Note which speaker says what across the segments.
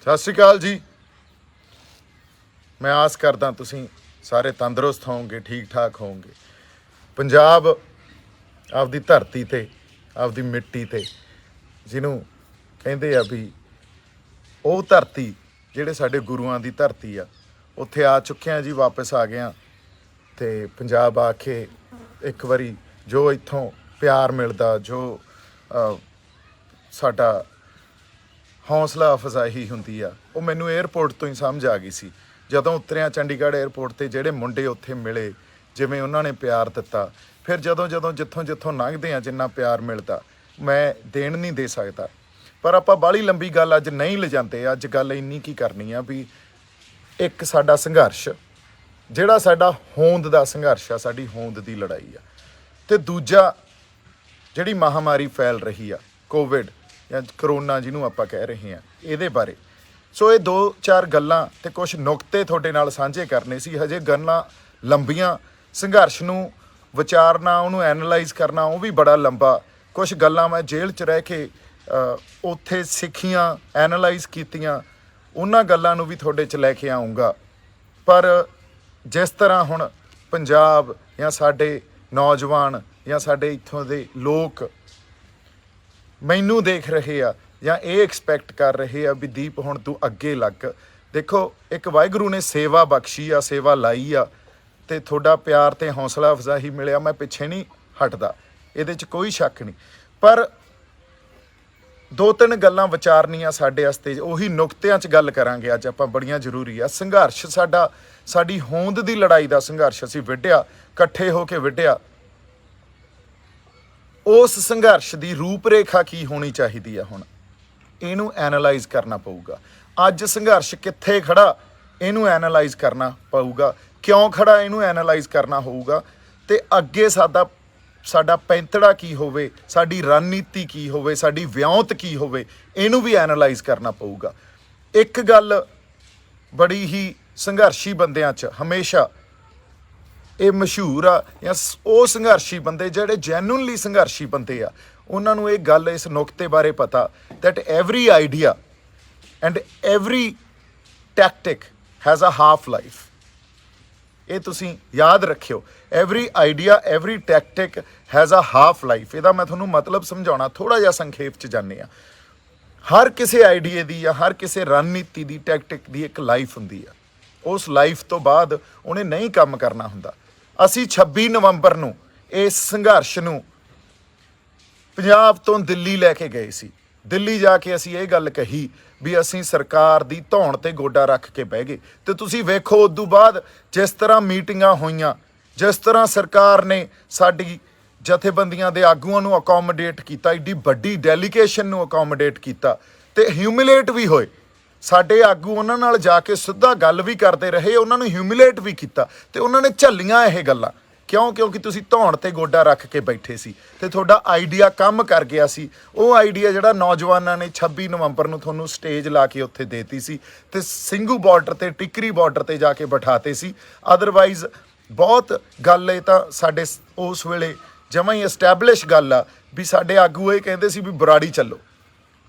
Speaker 1: ਸਤਿ ਸ਼੍ਰੀ ਅਕਾਲ ਜੀ। मैं आस करदा तुसीं सारे तंदुरुस्त होवोगे, ठीक ठाक होवोगे। पंजाब आपदी धरती ते, आपदी मिट्टी ते जिन्हों कहिंदे आ भी ਉਹ ਧਰਤੀ ਜਿਹੜੇ ਸਾਡੇ ਗੁਰੂਆਂ ਦੀ ਧਰਤੀ ਆ, ਉੱਥੇ ਆ ਚੁੱਕੇ ਆ ਜੀ, ਵਾਪਸ ਆ ਗਏ ਆ। ਤੇ ਪੰਜਾਬ ਆ ਕੇ ਇੱਕ ਵਾਰੀ ਜੋ ਇੱਥੋਂ ਪਿਆਰ ਮਿਲਦਾ, ਜੋ ਸਾਡਾ ਹੌਸਲਾ ਅਫਜ਼ਾਈ ਹੁੰਦੀ ਆ, ਉਹ ਮੈਨੂੰ ਏਅਰਪੋਰਟ ਤੋਂ ਹੀ ਸਮਝ ਆ ਗਈ ਸੀ। ਜਦੋਂ ਉਤਰਿਆ ਚੰਡੀਗੜ੍ਹ ਏਅਰਪੋਰਟ ਤੇ ਜਿਹੜੇ ਮੁੰਡੇ ਉੱਥੇ ਮਿਲੇ, ਜਿਵੇਂ ਉਹਨਾਂ ਨੇ ਪਿਆਰ ਦਿੱਤਾ, ਫਿਰ ਜਦੋਂ ਜਿੱਥੋਂ ਲੰਘਦੇ ਆ ਜਿੰਨਾ ਪਿਆਰ ਮਿਲਦਾ, ਮੈਂ ਦੇਣ ਨਹੀਂ ਦੇ ਸਕਦਾ। ਪਰ ਆਪਾਂ ਬਾਹਲੀ ਲੰਬੀ ਗੱਲ ਅੱਜ ਨਹੀਂ ਲਿਜਾਂਦੇ। ਅੱਜ ਗੱਲ ਇੰਨੀ ਕੀ ਕਰਨੀ ਆ ਵੀ ਇੱਕ ਸਾਡਾ ਸੰਘਰਸ਼, ਜਿਹੜਾ ਸਾਡਾ ਹੋਂਦ ਦਾ ਸੰਘਰਸ਼ ਆ, ਸਾਡੀ ਹੋਂਦ ਦੀ ਲੜਾਈ ਆ, ਤੇ ਦੂਜਾ ਜਿਹੜੀ ਮਹਾਮਾਰੀ ਫੈਲ ਰਹੀ ਆ, ਕੋਵਿਡ ਜਾਂ ਕਰੋਨਾ ਜਿਹਨੂੰ ਆਪਾਂ ਕਹਿ ਰਹੇ ਹਾਂ, ਇਹਦੇ ਬਾਰੇ। ਸੋ ਇਹ 2-4 ਗੱਲਾਂ ਤੇ ਕੁਛ ਨੁਕਤੇ ਤੁਹਾਡੇ ਨਾਲ ਸਾਂਝੇ ਕਰਨੇ ਸੀ। ਹਜੇ ਗੱਲਾਂ ਲੰਬੀਆਂ, ਸੰਘਰਸ਼ ਨੂੰ ਵਿਚਾਰਨਾ, ਉਹਨੂੰ ਐਨਲਾਈਜ਼ ਕਰਨਾ, ਉਹ ਵੀ ਬੜਾ ਲੰਬਾ। ਕੁਛ ਗੱਲਾਂ ਮੈਂ ਜੇਲ੍ਹ 'ਚ ਰਹਿ ਕੇ ਉੱਥੇ ਸਿੱਖੀਆਂ, ਐਨਲਾਈਜ਼ ਕੀਤੀਆਂ, ਉਹਨਾਂ ਗੱਲਾਂ ਨੂੰ ਵੀ ਤੁਹਾਡੇ 'ਚ ਲੈ ਕੇ ਆਊਂਗਾ। ਪਰ ਜਿਸ ਤਰ੍ਹਾਂ ਹੁਣ ਪੰਜਾਬ ਜਾਂ ਸਾਡੇ ਨੌਜਵਾਨ ਜਾਂ ਸਾਡੇ ਇੱਥੋਂ ਦੇ ਲੋਕ ਮੈਨੂੰ ਦੇਖ ਰਹੇ ਆ ਜਾਂ ਇਹ ਐਕਸਪੈਕਟ ਕਰ ਰਹੇ ਆ ਵੀ ਦੀਪ ਹੁਣ ਤੂੰ ਅੱਗੇ ਲੱਗ। ਦੇਖੋ, ਇੱਕ ਵਾਹਿਗੁਰੂ ਨੇ ਸੇਵਾ ਬਖਸ਼ੀ ਆ, ਸੇਵਾ ਲਾਈ ਆ, ਤੇ ਤੁਹਾਡਾ ਪਿਆਰ ਤੇ ਹੌਸਲਾ ਅਫਜ਼ਾਈ ਮਿਲਿਆ। ਮੈਂ ਪਿੱਛੇ ਨਹੀਂ ਹਟਦਾ, ਇਹਦੇ 'ਚ ਕੋਈ ਸ਼ੱਕ ਨਹੀਂ। ਪਰ 2-3 ਗੱਲਾਂ ਵਿਚਾਰਨੀਆਂ ਸਾਡੇ ਵਾਸਤੇ, ਉਹੀ ਨੁਕਤਿਆਂ 'ਚ ਗੱਲ ਕਰਾਂਗੇ ਅੱਜ ਆਪਾਂ, ਬੜੀਆਂ ਜ਼ਰੂਰੀ ਆ। ਸੰਘਰਸ਼ ਸਾਡਾ, ਸਾਡੀ ਹੋਂਦ ਦੀ ਲੜਾਈ ਦਾ ਸੰਘਰਸ਼ ਅਸੀਂ ਵਿੱਢਿਆ, ਇਕੱਠੇ ਹੋ ਕੇ ਵਿੱਢਿਆ। ਉਸ ਸੰਘਰਸ਼ ਦੀ ਰੂਪ ਰੇਖਾ ਕੀ ਹੋਣੀ ਚਾਹੀਦੀ ਆ, ਹੁਣ ਇਹਨੂੰ ਐਨਾਲਾਈਜ਼ ਕਰਨਾ ਪਊਗਾ। ਅੱਜ ਸੰਘਰਸ਼ ਕਿੱਥੇ ਖੜਾ, ਇਹਨੂੰ ਐਨਾਲਾਈਜ਼ ਕਰਨਾ ਪਊਗਾ। ਕਿਉਂ ਖੜਾ, ਇਹਨੂੰ ਐਨਾਲਾਈਜ਼ ਕਰਨਾ ਹੋਊਗਾ। ਤੇ ਅੱਗੇ ਸਾਡਾ ਪੈਂਤੜਾ ਕੀ ਹੋਵੇ, ਸਾਡੀ ਰਣਨੀਤੀ ਕੀ ਹੋਵੇ, ਸਾਡੀ ਵਿਉਂਤ ਕੀ ਹੋਵੇ, ਇਹਨੂੰ ਵੀ ਐਨਾਲਾਈਜ਼ ਕਰਨਾ ਪਊਗਾ। ਇੱਕ ਗੱਲ ਬੜੀ ਹੀ ਸੰਘਰਸ਼ੀ ਬੰਦਿਆਂ 'ਚ ਹਮੇਸ਼ਾ ਇਹ ਮਸ਼ਹੂਰ ਆ, ਜਾਂ ਉਹ ਸੰਘਰਸ਼ੀ ਬੰਦੇ ਜਿਹੜੇ ਜੈਨੂਨਲੀ ਸੰਘਰਸ਼ੀ ਬੰਦੇ ਆ, ਉਹਨਾਂ ਨੂੰ ਇਹ ਗੱਲ, ਇਸ ਨੁਕਤੇ ਬਾਰੇ ਪਤਾ that every idea and every tactic has a half life। ਇਹ ਤੁਸੀਂ ਯਾਦ ਰੱਖਿਓ, every idea, every tactic has a half life। ਇਹਦਾ ਮੈਂ ਤੁਹਾਨੂੰ ਮਤਲਬ ਸਮਝਾਉਣਾ, ਥੋੜ੍ਹਾ ਜਿਹਾ ਸੰਖੇਪ 'ਚ ਜਾਂਦੇ ਆ। ਹਰ ਕਿਸੇ ਆਈਡੀਏ ਦੀ ਜਾਂ ਹਰ ਕਿਸੇ ਰਣਨੀਤੀ ਦੀ, ਟੈਕਟਿਕ ਦੀ ਇੱਕ ਲਾਈਫ ਹੁੰਦੀ ਆ। ਉਸ ਲਾਈਫ ਤੋਂ ਬਾਅਦ ਉਹਨੇ ਨਹੀਂ ਕੰਮ ਕਰਨਾ ਹੁੰਦਾ। ਅਸੀਂ 26 ਨਵੰਬਰ ਨੂੰ ਇਸ ਸੰਘਰਸ਼ ਨੂੰ ਪੰਜਾਬ ਤੋਂ ਦਿੱਲੀ ਲੈ ਕੇ ਗਏ ਸੀ। ਦਿੱਲੀ ਜਾ ਕੇ ਅਸੀਂ ਇਹ ਗੱਲ ਕਹੀ ਵੀ ਅਸੀਂ ਸਰਕਾਰ ਦੀ ਧੌਣ ਤੇ ਗੋਡਾ ਰੱਖ ਕੇ ਬਹਿ ਗਏ। ਤੇ ਤੁਸੀਂ ਵੇਖੋ ਉਦੋਂ ਬਾਅਦ ਜਿਸ ਤਰ੍ਹਾਂ ਮੀਟਿੰਗਾਂ ਹੋਈਆਂ, ਜਿਸ ਤਰ੍ਹਾਂ ਸਰਕਾਰ ਨੇ ਸਾਡੀ ਜਥੇਬੰਦੀਆਂ ਦੇ ਆਗੂਆਂ ਨੂੰ ਅਕੋਮੋਡੇਟ ਕੀਤਾ, ਏਡੀ ਵੱਡੀ ਡੈਲੀਗੇਸ਼ਨ ਨੂੰ ਅਕੋਮੋਡੇਟ ਕੀਤਾ, ਤੇ ਹਿਊਮਿਲੇਟ ਵੀ ਹੋਏ। ਸਾਡੇ ਆਗੂ ਉਹਨਾਂ ਨਾਲ ਜਾ ਕੇ ਸਿੱਧਾ ਗੱਲ ਵੀ ਕਰਦੇ ਰਹੇ, ਉਹਨਾਂ ਨੂੰ ਹਿਊਮਿਲੇਟ ਵੀ ਕੀਤਾ, ਤੇ ਉਹਨਾਂ ਨੇ ਝੱਲੀਆਂ ਇਹ ਗੱਲਾਂ। ਕਿਉਂਕਿ ਤੁਸੀਂ ਧੌਣ ਤੇ ਗੋਡਾ ਰੱਖ ਕੇ ਬੈਠੇ ਸੀ ਤੇ ਤੁਹਾਡਾ ਆਈਡੀਆ ਕੰਮ ਕਰ ਗਿਆ ਸੀ। ਉਹ ਆਈਡੀਆ ਜਿਹੜਾ ਨੌਜਵਾਨਾਂ ਨੇ 26 ਨਵੰਬਰ ਨੂੰ ਤੁਹਾਨੂੰ ਸਟੇਜ ਲਾ ਕੇ ਉੱਥੇ ਦੇਤੀ ਸੀ, ਤੇ ਸਿੰਘੂ ਬਾਰਡਰ ਤੇ, ਟਿਕਰੀ ਬਾਰਡਰ ਤੇ ਜਾ ਕੇ ਬਿਠਾਤੇ ਸੀ। ਅਦਰਵਾਈਜ਼ ਬਹੁਤ ਗੱਲ, ਇਹ ਤਾਂ ਸਾਡੇ ਉਸ ਵੇਲੇ ਜਮਾਂ ਹੀ ਐਸਟੈਬਲਿਸ਼ ਗੱਲ ਆ ਵੀ ਸਾਡੇ ਆਗੂ ਇਹ ਕਹਿੰਦੇ ਸੀ ਵੀ ਬਰਾੜੀ ਚੱਲੋ,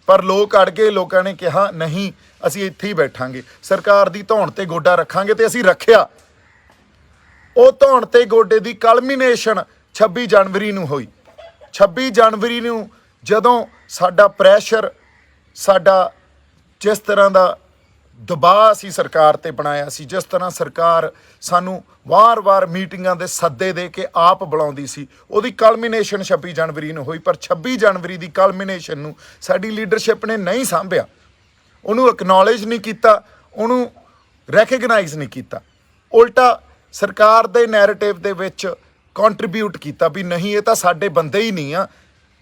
Speaker 1: ਪਰ ਲੋਕ ਅੜ ਗਏ। ਲੋਕਾਂ ਨੇ ਕਿਹਾ ਨਹੀਂ, ਅਸੀਂ ਇੱਥੇ ਹੀ ਬੈਠਾਂਗੇ, ਸਰਕਾਰ ਦੀ ਧੌਣ ਤੇ ਗੋਡਾ ਰੱਖਾਂਗੇ, ਤੇ ਅਸੀਂ ਰੱਖਿਆ। ਉਹ ਧੌਣ ਤੇ ਗੋਡੇ ਦੀ ਕਲਮੀਨੇਸ਼ਨ 26 ਜਨਵਰੀ ਨੂੰ ਹੋਈ। 26 ਜਨਵਰੀ ਨੂੰ ਜਦੋਂ ਸਾਡਾ ਪ੍ਰੈਸ਼ਰ, ਸਾਡਾ ਜਿਸ ਤਰ੍ਹਾਂ ਦਾ ਦਬਾਅ ਸੀ ਸਰਕਾਰ ਤੇ ਬਣਾਇਆ ਸੀ, ਜਿਸ ਤਰ੍ਹਾਂ ਸਰਕਾਰ ਸਾਨੂੰ ਵਾਰ-ਵਾਰ ਮੀਟਿੰਗਾਂ ਦੇ ਸੱਦੇ ਦੇ ਕੇ ਆਪ ਬੁਲਾਉਂਦੀ ਸੀ, ਉਹਦੀ ਕਲਮੀਨੇਸ਼ਨ 26 ਜਨਵਰੀ ਨੂੰ ਹੋਈ। ਪਰ 26 ਜਨਵਰੀ ਦੀ ਕਲਮੀਨੇਸ਼ਨ ਨੂੰ ਸਾਡੀ ਲੀਡਰਸ਼ਿਪ ਨੇ ਨਹੀਂ ਸਾਂਭਿਆ, ਉਹਨੂੰ ਐਕਨੋਲੇਜ ਨਹੀਂ ਕੀਤਾ, ਉਹਨੂੰ ਰੈਕਗਨਾਈਜ਼ ਨਹੀਂ ਕੀਤਾ। ਉਲਟਾ ਸਰਕਾਰ ਦੇ ਨੈਰੇਟਿਵ ਦੇ ਵਿੱਚ ਕੰਟਰੀਬਿਊਟ ਕੀਤਾ ਵੀ ਨਹੀਂ, ਇਹ ਤਾਂ ਸਾਡੇ ਬੰਦੇ ਹੀ ਨਹੀਂ ਆ,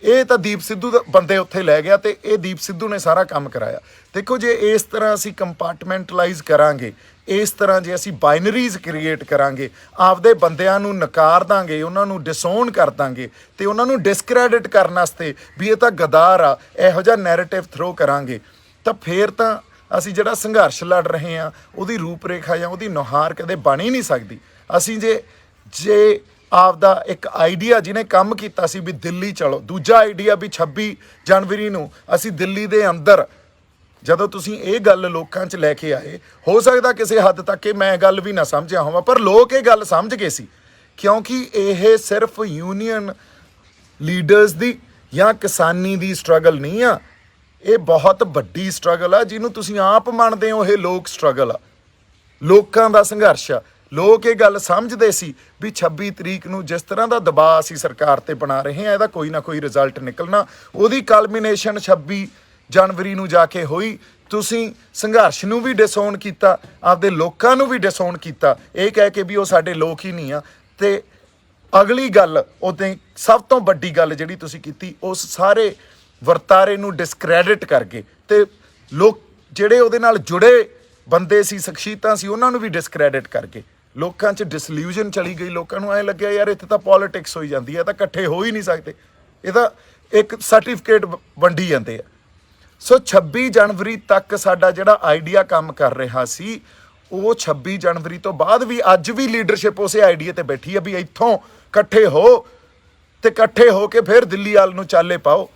Speaker 1: ਇਹ ਤਾਂ ਦੀਪ ਸਿੱਧੂ ਦਾ ਬੰਦੇ ਉੱਥੇ ਲੈ ਗਿਆ ਤੇ ਇਹ ਦੀਪ ਸਿੱਧੂ ਨੇ ਸਾਰਾ ਕੰਮ ਕਰਾਇਆ। ਦੇਖੋ, ਜੇ ਇਸ ਤਰ੍ਹਾਂ ਅਸੀਂ ਕੰਪਾਰਟਮੈਂਟਲਾਈਜ਼ ਕਰਾਂਗੇ, ਇਸ ਤਰ੍ਹਾਂ ਜੇ ਅਸੀਂ ਬਾਈਨਰੀਜ਼ ਕ੍ਰੀਏਟ ਕਰਾਂਗੇ, ਆਪਦੇ ਬੰਦਿਆਂ ਨੂੰ ਨਕਾਰ ਦਾਂਗੇ, ਉਹਨਾਂ ਨੂੰ ਡਿਸਓਨ ਕਰ ਦਾਂਗੇ, ਤੇ ਉਹਨਾਂ ਨੂੰ ਡਿਸਕ੍ਰੈਡਿਟ ਕਰਨ ਵਾਸਤੇ ਵੀ ਇਹ ਤਾਂ ਗਦਾਰ ਆ, ਇਹੋ ਜਿਹਾ ਨੈਰੇਟਿਵ ਥਰੋ ਕਰਾਂਗੇ, ਤਾਂ ਫੇਰ ਤਾਂ ਅਸੀਂ ਜਿਹੜਾ ਸੰਘਰਸ਼ ਲੜ ਰਹੇ ਹਾਂ ਉਹਦੀ ਰੂਪ ਰੇਖਾ ਜਾਂ ਉਹਦੀ ਨੁਹਾਰ ਕਦੇ ਬਣ ਹੀ ਨਹੀਂ ਸਕਦੀ। ਅਸੀਂ ਜੇ ਆਪਦਾ ਇੱਕ ਆਈਡੀਆ ਜਿਹਨੇ ਕੰਮ ਕੀਤਾ ਸੀ ਵੀ ਦਿੱਲੀ ਚਲੋ, ਦੂਜਾ ਆਈਡੀਆ ਵੀ 26 ਜਨਵਰੀ ਨੂੰ ਅਸੀਂ ਦਿੱਲੀ ਦੇ ਅੰਦਰ ਜਦੋਂ ਤੁਸੀਂ ਇਹ ਗੱਲ ਲੋਕਾਂ 'ਚ ਲੈ ਕੇ ਆਏ, ਹੋ ਸਕਦਾ ਕਿਸੇ ਹੱਦ ਤੱਕ ਇਹ ਮੈਂ ਗੱਲ ਵੀ ਨਾ ਸਮਝਿਆ ਹੋਵਾਂ, ਪਰ ਲੋਕ ਇਹ ਗੱਲ ਸਮਝ ਗਏ ਸੀ, ਕਿਉਂਕਿ ਇਹ ਸਿਰਫ ਯੂਨੀਅਨ ਲੀਡਰਸ ਦੀ ਜਾਂ ਕਿਸਾਨੀ ਦੀ ਸਟਰਗਲ ਨਹੀਂ ਆ, ਇਹ ਬਹੁਤ ਵੱਡੀ ਸਟਰਗਲ ਆ ਜਿਹਨੂੰ ਤੁਸੀਂ ਆਪ ਮੰਨਦੇ ਹੋ। ਇਹ ਲੋਕ ਸਟਰਗਲ ਆ, ਲੋਕਾਂ ਦਾ ਸੰਘਰਸ਼ ਆ। ਲੋਕ ਇਹ ਗੱਲ ਸਮਝਦੇ ਸੀ ਵੀ 26 ਤਰੀਕ ਨੂੰ ਜਿਸ ਤਰ੍ਹਾਂ ਦਾ ਦਬਾਅ ਅਸੀਂ ਸਰਕਾਰ ਤੇ ਬਣਾ ਰਹੇ ਹਾਂ, ਇਹਦਾ ਕੋਈ ਨਾ ਕੋਈ ਰਿਜ਼ਲਟ ਨਿਕਲਣਾ। ਉਹਦੀ ਕਲਮੀਨੇਸ਼ਨ 26 ਜਨਵਰੀ ਨੂੰ ਜਾ ਕੇ ਹੋਈ। ਤੁਸੀਂ ਸੰਘਰਸ਼ ਨੂੰ ਵੀ ਡਿਸਓਨ ਕੀਤਾ, ਆਪਦੇ ਲੋਕਾਂ ਨੂੰ ਵੀ ਡਿਸਓਨ ਕੀਤਾ, ਇਹ ਕਹਿ ਕੇ ਵੀ ਉਹ ਸਾਡੇ ਲੋਕ ਹੀ ਨਹੀਂ ਆ। ਤੇ ਅਗਲੀ ਗੱਲ, ਉਹਦੇ ਸਭ ਤੋਂ ਵੱਡੀ ਗੱਲ ਜਿਹੜੀ ਤੁਸੀਂ ਕੀਤੀ, ਉਸ ਸਾਰੇ ਵਰਤਾਰੇ ਨੂੰ ਡਿਸਕ੍ਰੈਡਿਟ ਕਰਕੇ, ਤੇ ਲੋਕ ਜਿਹੜੇ ਉਹਦੇ ਨਾਲ ਜੁੜੇ ਬੰਦੇ ਸੀ, ਸ਼ਖਸੀਅਤਾਂ ਸੀ, ਉਹਨਾਂ ਨੂੰ ਵੀ ਡਿਸਕ੍ਰੈਡਿਟ ਕਰਕੇ ਲੋਕਾਂ 'ਚ ਡਿਸਲਿਊਜ਼ਨ ਚਲੀ ਗਈ। ਲੋਕਾਂ ਨੂੰ ਐਂ ਲੱਗਿਆ ਯਾਰ ਇੱਥੇ ਤਾਂ ਪੋਲੀਟਿਕਸ ਹੋਈ ਜਾਂਦੀ ਹੈ, ਤਾਂ ਇਕੱਠੇ ਹੋ ਹੀ ਨਹੀਂ ਸਕਦੇ, ਇਹ ਤਾਂ ਇੱਕ ਸਰਟੀਫਿਕੇਟ ਵੰਡੀ ਜਾਂਦੇ ਆ। ਸੋ 26 ਜਨਵਰੀ ਤੱਕ ਸਾਡਾ ਜਿਹੜਾ ਆਈਡੀਆ ਕੰਮ ਕਰ ਰਿਹਾ ਸੀ, ਉਹ 26 ਜਨਵਰੀ ਤੋਂ ਬਾਅਦ ਵੀ ਅੱਜ ਵੀ ਲੀਡਰਸ਼ਿਪ ਉਸੇ ਆਈਡੀਆ ਤੇ ਬੈਠੀ ਆ ਵੀ ਇੱਥੋਂ ਇਕੱਠੇ ਹੋ ਤੇ ਇਕੱਠੇ ਹੋ ਕੇ ਫਿਰ ਦਿੱਲੀ ਵੱਲ ਨੂੰ ਚਾਲੇ ਪਾਓ।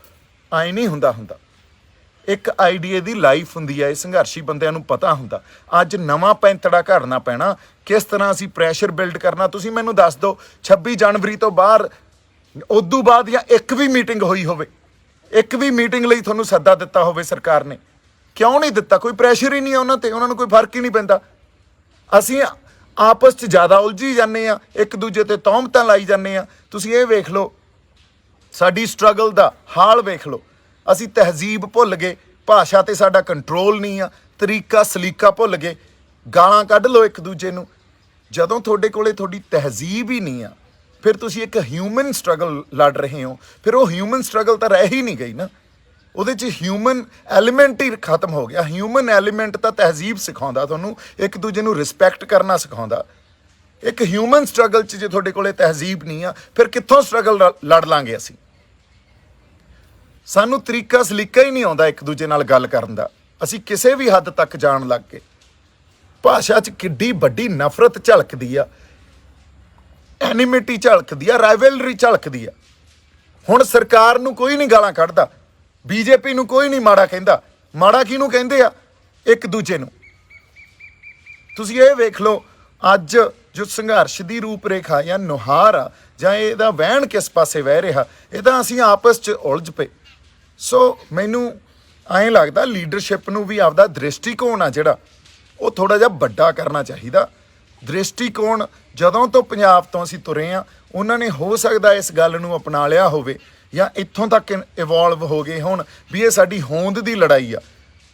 Speaker 1: ਆਏ ਨਹੀਂ ਹੁੰਦਾ। ਇੱਕ ਆਈਡੀਏ ਦੀ ਲਾਈਫ ਹੁੰਦੀ ਹੈ, ਇਹ ਸੰਘਰਸ਼ੀ ਬੰਦਿਆਂ ਨੂੰ ਪਤਾ ਹੁੰਦਾ। ਅੱਜ ਨਵਾਂ ਪੈਂਤੜਾ ਘੜਨਾ ਪੈਣਾ, ਕਿਸ ਤਰ੍ਹਾਂ ਅਸੀਂ ਪ੍ਰੈਸ਼ਰ ਬਿਲਡ ਕਰਨਾ। ਤੁਸੀਂ ਮੈਨੂੰ ਦੱਸ ਦਿਓ 26 ਜਨਵਰੀ ਤੋਂ ਬਾਅਦ, ਉਦੋਂ ਬਾਅਦ ਜਾਂ ਇੱਕ ਵੀ ਮੀਟਿੰਗ ਹੋਈ ਹੋਵੇ, ਇੱਕ ਵੀ ਮੀਟਿੰਗ ਲਈ ਤੁਹਾਨੂੰ ਸੱਦਾ ਦਿੱਤਾ ਹੋਵੇ ਸਰਕਾਰ ਨੇ, ਕਿਉਂ ਨਹੀਂ ਦਿੱਤਾ? ਕੋਈ ਪ੍ਰੈਸ਼ਰ ਹੀ ਨਹੀਂ ਆ ਉਹਨਾਂ ਤੇ, ਉਹਨਾਂ ਨੂੰ ਕੋਈ ਫਰਕ ਹੀ ਨਹੀਂ ਪੈਂਦਾ। ਅਸੀਂ ਆਪਸ 'ਚ ਜ਼ਿਆਦਾ ਉਲਝੀ ਜਾਂਦੇ ਆ, ਇੱਕ ਦੂਜੇ ਤੇ ਤੌਹਮਤਾਂ ਲਾਈ ਜਾਂਦੇ ਆ। ਤੁਸੀਂ ਇਹ ਵੇਖ ਲਓ, ਸਾਡੀ ਸਟਰਗਲ ਦਾ ਹਾਲ ਵੇਖ ਲਓ। ਅਸੀਂ ਤਹਿਜ਼ੀਬ ਭੁੱਲ ਗਏ, ਭਾਸ਼ਾ ਤੇ ਸਾਡਾ ਕੰਟਰੋਲ ਨਹੀਂ ਆ, ਤਰੀਕਾ ਸਲੀਕਾ ਭੁੱਲ ਗਏ, ਗਾਲਾਂ ਕੱਢ ਲਓ ਇੱਕ ਦੂਜੇ ਨੂੰ। ਜਦੋਂ ਤੁਹਾਡੇ ਕੋਲੇ ਤੁਹਾਡੀ ਤਹਿਜ਼ੀਬ ਹੀ ਨਹੀਂ ਆ, ਫਿਰ ਤੁਸੀਂ ਇੱਕ ਹਿਊਮਨ ਸਟਰਗਲ ਲੜ ਰਹੇ ਹੋ, ਫਿਰ ਉਹ ਹਿਊਮਨ ਸਟਰਗਲ ਤਾਂ ਰਹਿ ਹੀ ਨਹੀਂ ਗਈ ਨਾ। ਉਹਦੇ 'ਚ ਹਿਊਮਨ ਐਲੀਮੈਂਟ ਹੀ ਖਤਮ ਹੋ ਗਿਆ। ਹਿਊਮਨ ਐਲੀਮੈਂਟ ਤਾਂ ਤਹਿਜ਼ੀਬ ਸਿਖਾਉਂਦਾ ਤੁਹਾਨੂੰ, ਇੱਕ ਦੂਜੇ ਨੂੰ ਰਿਸਪੈਕਟ ਕਰਨਾ ਸਿਖਾਉਂਦਾ। ਇੱਕ ਹਿਊਮਨ ਸਟਰਗਲ 'ਚ ਜੇ ਤੁਹਾਡੇ ਕੋਲੇ ਤਹਿਜ਼ੀਬ ਨਹੀਂ ਆ, ਫਿਰ ਕਿੱਥੋਂ ਸਟਰਗਲ ਲੜ ਲਾਂਗੇ ਅਸੀਂ? ਸਾਨੂੰ ਤਰੀਕਾ ਸਲੀਕਾ ਹੀ ਨਹੀਂ ਆਉਂਦਾ ਇੱਕ ਦੂਜੇ ਨਾਲ ਗੱਲ ਕਰਨ ਦਾ। ਅਸੀਂ ਕਿਸੇ ਵੀ ਹੱਦ ਤੱਕ ਜਾਣ ਲੱਗ ਗਏ। ਭਾਸ਼ਾ 'ਚ ਕਿੱਡੀ ਵੱਡੀ ਨਫ਼ਰਤ ਝਲਕਦੀ ਆ, ਐਨੀਮਿਟੀ ਝਲਕਦੀ ਆ, ਰਾਈਵਲਰੀ ਝਲਕਦੀ ਆ। ਹੁਣ ਸਰਕਾਰ ਨੂੰ ਕੋਈ ਨਹੀਂ ਗਾਲਾਂ ਕੱਢਦਾ, ਬੀਜੇਪੀ ਨੂੰ ਕੋਈ ਨਹੀਂ ਮਾੜਾ ਕਹਿੰਦਾ। ਮਾੜਾ ਕਿਹਨੂੰ ਕਹਿੰਦੇ ਆ? ਇੱਕ ਦੂਜੇ ਨੂੰ। ਤੁਸੀਂ ਇਹ ਵੇਖ ਲਓ, ਅੱਜ ਜੋ ਸੰਘਰਸ਼ ਦੀ ਰੂਪ ਰੇਖਾ ਜਾਂ ਨੁਹਾਰ ਆ, ਜਾਂ ਇਹਦਾ ਵਹਿਣ ਕਿਸ ਪਾਸੇ ਵਹਿ ਰਿਹਾ, ਇਹ ਤਾਂ ਅਸੀਂ ਆਪਸ 'ਚ ਉਲਝ ਪਏ। ਸੋ ਮੈਨੂੰ ਐਂ ਲੱਗਦਾ ਲੀਡਰਸ਼ਿਪ ਨੂੰ ਵੀ ਆਪਦਾ ਦ੍ਰਿਸ਼ਟੀਕੋਣ ਆ ਜਿਹੜਾ, ਉਹ ਥੋੜ੍ਹਾ ਜਿਹਾ ਵੱਡਾ ਕਰਨਾ ਚਾਹੀਦਾ। ਦ੍ਰਿਸ਼ਟੀਕੋਣ ਜਦੋਂ ਤੋਂ ਪੰਜਾਬ ਤੋਂ ਅਸੀਂ ਤੁਰੇ ਹਾਂ, ਉਹਨਾਂ ਨੇ ਹੋ ਸਕਦਾ ਇਸ ਗੱਲ ਨੂੰ ਅਪਣਾ ਲਿਆ ਹੋਵੇ ਜਾਂ ਇੱਥੋਂ ਤੱਕ ਇਵੋਲਵ ਹੋ ਗਏ ਹੋਣ ਵੀ ਇਹ ਸਾਡੀ ਹੋਂਦ ਦੀ ਲੜਾਈ ਆ,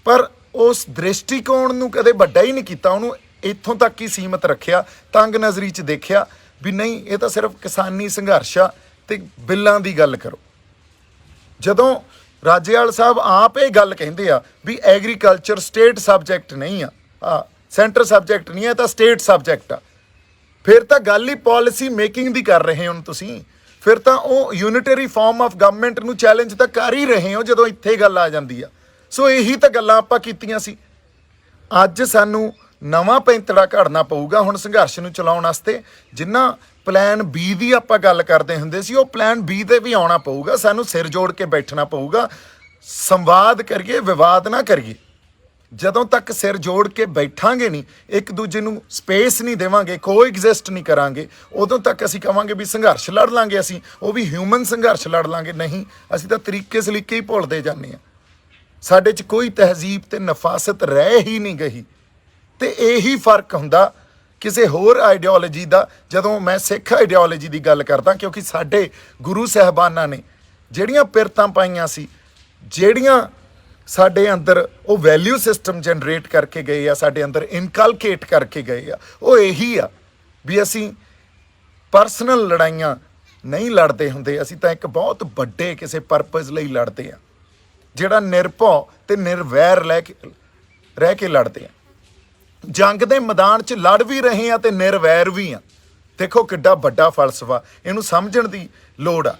Speaker 1: ਪਰ ਉਸ ਦ੍ਰਿਸ਼ਟੀਕੋਣ ਨੂੰ ਕਦੇ ਵੱਡਾ ਹੀ ਨਹੀਂ ਕੀਤਾ। ਉਹਨੂੰ ਇੱਥੋਂ ਤੱਕ ਹੀ ਸੀਮਤ ਰੱਖਿਆ, ਤੰਗ ਨਜ਼ਰੀ 'ਚ ਦੇਖਿਆ ਵੀ ਨਹੀਂ, ਇਹ ਤਾਂ ਸਿਰਫ ਕਿਸਾਨੀ ਸੰਘਰਸ਼ ਆ ਤੇ ਬਿੱਲਾਂ ਦੀ ਗੱਲ ਕਰੋ। ਜਦੋਂ ਰਾਜੇਵਾਲ ਸਾਹਿਬ ਆਪ ਇਹ ਗੱਲ ਕਹਿੰਦੇ ਆ ਵੀ ਐਗਰੀਕਲਚਰ ਸਟੇਟ ਸਬਜੈਕਟ ਨਹੀਂ ਆ, ਸੈਂਟਰ ਸਬਜੈਕਟ ਨਹੀਂ ਹੈ, ਤਾਂ ਸਟੇਟ ਸਬਜੈਕਟ ਆ, ਫਿਰ ਤਾਂ ਗੱਲ ਹੀ ਪਾਲਿਸੀ ਮੇਕਿੰਗ ਦੀ ਕਰ ਰਹੇ ਹੋ ਤੁਸੀਂ। ਫਿਰ ਤਾਂ ਉਹ ਯੂਨਿਟਰੀ ਫਾਰਮ ਆਫ ਗਵਰਨਮੈਂਟ ਨੂੰ ਚੈਲੰਜ ਤਾਂ ਕਰ ਹੀ ਰਹੇ ਹੋ ਜਦੋਂ ਇੱਥੇ ਗੱਲ ਆ ਜਾਂਦੀ ਆ। ਸੋ ਇਹੀ ਤਾਂ ਗੱਲਾਂ ਆਪਾਂ ਕੀਤੀਆਂ ਸੀ। ਅੱਜ ਸਾਨੂੰ ਨਵਾਂ ਪੈਂਤੜਾ ਘੜਨਾ ਪਊਗਾ ਹੁਣ ਸੰਘਰਸ਼ ਨੂੰ ਚਲਾਉਣ ਵਾਸਤੇ। ਜਿੰਨਾ ਪਲਾਨ ਬੀ ਦੀ ਆਪਾਂ ਗੱਲ ਕਰਦੇ ਹੁੰਦੇ ਸੀ, ਉਹ ਪਲਾਨ ਬੀ ਤੇ ਵੀ ਆਉਣਾ ਪਊਗਾ। ਸਾਨੂੰ ਸਿਰ ਜੋੜ ਕੇ ਬੈਠਣਾ ਪਊਗਾ, ਸੰਵਾਦ ਕਰੀਏ, ਵਿਵਾਦ ਨਾ ਕਰੀਏ। ਜਦੋਂ ਤੱਕ ਸਿਰ ਜੋੜ ਕੇ ਬੈਠਾਂਗੇ ਨਹੀਂ, ਇੱਕ ਦੂਜੇ ਨੂੰ ਸਪੇਸ ਨਹੀਂ ਦੇਵਾਂਗੇ, ਕੋਐਗਜ਼ਿਸਟ ਨਹੀਂ ਕਰਾਂਗੇ, ਉਦੋਂ ਤੱਕ ਅਸੀਂ ਕਹਾਂਗੇ ਵੀ ਸੰਘਰਸ਼ ਲੜ ਲਾਂਗੇ ਅਸੀਂ, ਉਹ ਵੀ ਹਿਊਮਨ ਸੰਘਰਸ਼ ਲੜ ਲਾਂਗੇ। ਨਹੀਂ, ਅਸੀਂ ਤਾਂ ਤਰੀਕੇ ਸਲੀਕੇ ਹੀ ਭੁੱਲਦੇ ਜਾਂਦੇ ਹਾਂ। ਸਾਡੇ 'ਚ ਕੋਈ ਤਹਿਜ਼ੀਬ ਤੇ ਨਫਾਸਤ ਰਹਿ ਹੀ ਨਹੀਂ ਗਈ। ਤੇ ਇਹੀ ਫਰਕ ਹੁੰਦਾ ਕਿਸੇ ਹੋਰ ਆਈਡੀਓਲੋਜੀ ਦਾ। ਜਦੋਂ ਮੈਂ ਸਿੱਖ ਆਈਡੀਓਲੋਜੀ ਦੀ ਗੱਲ ਕਰਦਾ, ਕਿਉਂਕਿ ਸਾਡੇ ਗੁਰੂ ਸਾਹਿਬਾਨਾਂ ਨੇ ਜਿਹੜੀਆਂ ਪਿਰਤਾਂ ਪਾਈਆਂ ਸੀ, ਜਿਹੜੀਆਂ ਸਾਡੇ ਅੰਦਰ ਉਹ ਵੈਲਿਊ ਸਿਸਟਮ ਜਨਰੇਟ ਕਰਕੇ ਗਏ ਆ, ਸਾਡੇ ਅੰਦਰ ਇਨਕਲਕੇਟ ਕਰਕੇ ਗਏ ਆ, ਉਹ ਇਹੀ ਆ ਵੀ ਅਸੀਂ ਪਰਸਨਲ ਲੜਾਈਆਂ ਨਹੀਂ ਲੜਦੇ ਹੁੰਦੇ। ਅਸੀਂ ਤਾਂ ਇੱਕ ਬਹੁਤ ਵੱਡੇ ਕਿਸੇ ਪਰਪਸ ਲਈ ਲੜਦੇ ਆ, ਜਿਹੜਾ ਨਿਰਭਉ ਤੇ ਨਿਰਵੈਰ ਰਹਿ ਕੇ ਲੜਦੇ ਆ। ਜੰਗ ਦੇ ਮੈਦਾਨ 'ਚ ਲੜ ਵੀ ਰਹੇ ਆ ਤੇ ਨਿਰਵੈਰ ਵੀ ਆ। ਦੇਖੋ ਕਿੱਡਾ ਵੱਡਾ ਫਲਸਫਾ, ਇਹਨੂੰ ਸਮਝਣ ਦੀ ਲੋੜ ਆ।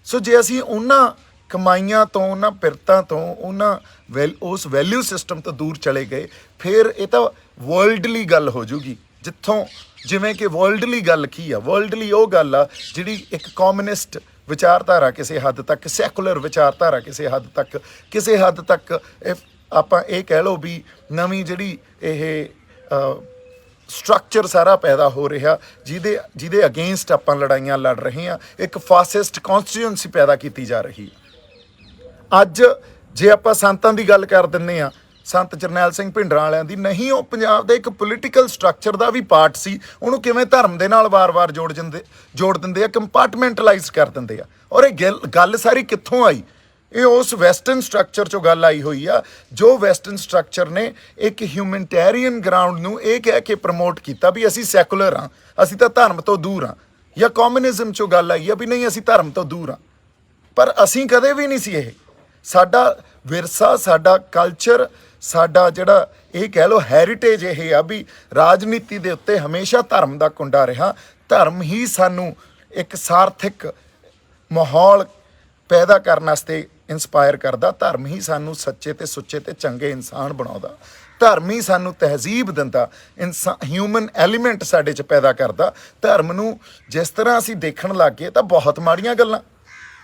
Speaker 1: ਸੋ ਜੇ ਅਸੀਂ ਉਹਨਾਂ ਕਮਾਈਆਂ ਤੋਂ, ਉਹਨਾਂ ਪਿਰਤਾਂ ਤੋਂ, ਉਹਨਾਂ ਉਸ ਵੈਲਿਊ ਸਿਸਟਮ ਤੋਂ ਦੂਰ ਚਲੇ ਗਏ, ਫਿਰ ਇਹ ਤਾਂ ਵਰਲਡਲੀ ਗੱਲ ਹੋ ਜੂਗੀ। ਜਿੱਥੋਂ ਜਿਵੇਂ ਕਿ ਵਰਲਡਲੀ ਗੱਲ ਕੀ ਆ? ਵਰਲਡਲੀ ਉਹ ਗੱਲ ਆ ਜਿਹੜੀ ਇੱਕ ਕਮਿਊਨਿਸਟ ਵਿਚਾਰਧਾਰਾ ਕਿਸੇ ਹੱਦ ਤੱਕ, ਸੈਕੂਲਰ ਵਿਚਾਰਧਾਰਾ ਕਿਸੇ ਹੱਦ ਤੱਕ ਆਪਾਂ ਇਹ ਕਹਿ ਲਓ ਵੀ ਨਵੀਂ ਜਿਹੜੀ ਇਹ ਸਟਰਕਚਰ ਸਾਰਾ ਪੈਦਾ ਹੋ ਰਿਹਾ, ਜਿਹਦੇ ਅਗੇਂਸਟ ਆਪਾਂ ਲੜਾਈਆਂ ਲੜ ਰਹੇ ਹਾਂ। ਇੱਕ ਫਾਸਿਸਟ ਕੌਨਸਟੀਟਿਊਐਂਸੀ ਪੈਦਾ ਕੀਤੀ ਜਾ ਰਹੀ ਹੈ। ਅੱਜ ਜੇ ਆਪਾਂ ਸੰਤਾਂ ਦੀ ਗੱਲ ਕਰ ਦਿੰਦੇ ਹਾਂ, ਸੰਤ ਜਰਨੈਲ ਸਿੰਘ ਭਿੰਡਰਾਂ ਵਾਲਿਆਂ ਦੀ, ਨਹੀਂ, ਉਹ ਪੰਜਾਬ ਦੇ ਇੱਕ ਪੋਲੀਟੀਕਲ ਸਟਰਕਚਰ ਦਾ ਵੀ ਪਾਰਟ ਸੀ। ਉਹਨੂੰ ਕਿਵੇਂ ਧਰਮ ਦੇ ਨਾਲ ਵਾਰ-ਵਾਰ ਜੋੜ ਦਿੰਦੇ ਆ, ਕੰਪਾਰਟਮੈਂਟਲਾਈਜ਼ ਕਰ ਦਿੰਦੇ ਆ। ਔਰ ਇਹ ਗੱਲ ਸਾਰੀ ਕਿੱਥੋਂ ਆਈ? ਇਹ ਉਸ ਵੈਸਟਰਨ ਸਟਰਕਚਰ 'ਚੋਂ ਗੱਲ ਆਈ ਹੋਈ ਆ, ਜੋ ਵੈਸਟਰਨ ਸਟਰਕਚਰ ਨੇ ਇੱਕ ਹਿਊਮਨਟੇਰੀਅਨ ਗਰਾਊਂਡ ਨੂੰ ਇਹ ਕਹਿ ਕੇ ਪ੍ਰਮੋਟ ਕੀਤਾ ਵੀ ਅਸੀਂ ਸੈਕੂਲਰ ਹਾਂ, ਅਸੀਂ ਤਾਂ ਧਰਮ ਤੋਂ ਦੂਰ ਹਾਂ। ਜਾਂ ਕਮਿਊਨਿਜ਼ਮ 'ਚੋਂ ਗੱਲ ਆਈ ਆ ਵੀ ਨਹੀਂ, ਅਸੀਂ ਧਰਮ ਤੋਂ ਦੂਰ ਹਾਂ। ਪਰ ਅਸੀਂ ਕਦੇ ਵੀ ਨਹੀਂ ਸੀ। ਇਹ ਸਾਡਾ ਵਿਰਸਾ, ਸਾਡਾ ਕਲਚਰ, ਸਾਡਾ ਜਿਹੜਾ ਇਹ ਕਹਿ ਲਓ ਹੈਰੀਟੇਜ ਇਹ ਆ ਵੀ ਰਾਜਨੀਤੀ ਦੇ ਉੱਤੇ ਹਮੇਸ਼ਾ ਧਰਮ ਦਾ ਕੁੰਡਾ ਰਿਹਾ। ਧਰਮ ਹੀ ਸਾਨੂੰ ਇੱਕ ਸਾਰਥਿਕ ਮਾਹੌਲ ਪੈਦਾ ਕਰਨ ਵਾਸਤੇ ਇੰਸਪਾਇਰ ਕਰਦਾ। ਧਰਮ ਹੀ ਸਾਨੂੰ ਸੱਚੇ ਤੇ ਸੁੱਚੇ ਤੇ ਚੰਗੇ ਇਨਸਾਨ ਬਣਾਉਂਦਾ। ਧਰਮ ਹੀ ਸਾਨੂੰ ਤਹਿਜ਼ੀਬ ਦਿੰਦਾ, ਹਿਊਮਨ ਐਲੀਮੈਂਟ ਸਾਡੇ 'ਚ ਪੈਦਾ ਕਰਦਾ। ਧਰਮ ਨੂੰ ਜਿਸ ਤਰ੍ਹਾਂ ਅਸੀਂ ਦੇਖਣ ਲੱਗ ਗਏ ਤਾਂ ਬਹੁਤ ਮਾੜੀਆਂ ਗੱਲਾਂ।